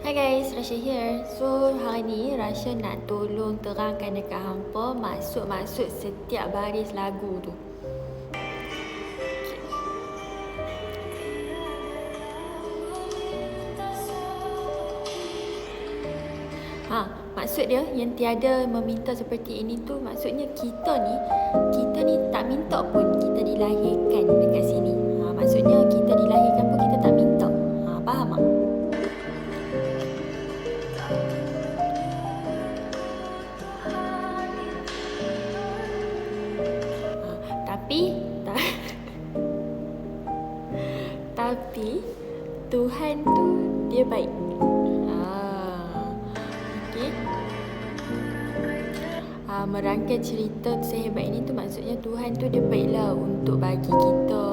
Hi guys, Rasha here. So hari ni Rasha nak tolong terangkan dekat hampa maksud-maksud setiap baris lagu tu. Maksud dia yang tiada meminta seperti ini tu, maksudnya kita ni tak minta pun kita dilahirkan dekat sini. Maksudnya kita dilahirkan pun kita tak minta. Faham tak? Tapi Tuhan tu dia baik. Okey. Merangkai cerita sehebat ini tu maksudnya Tuhan tu dia baiklah untuk bagi kita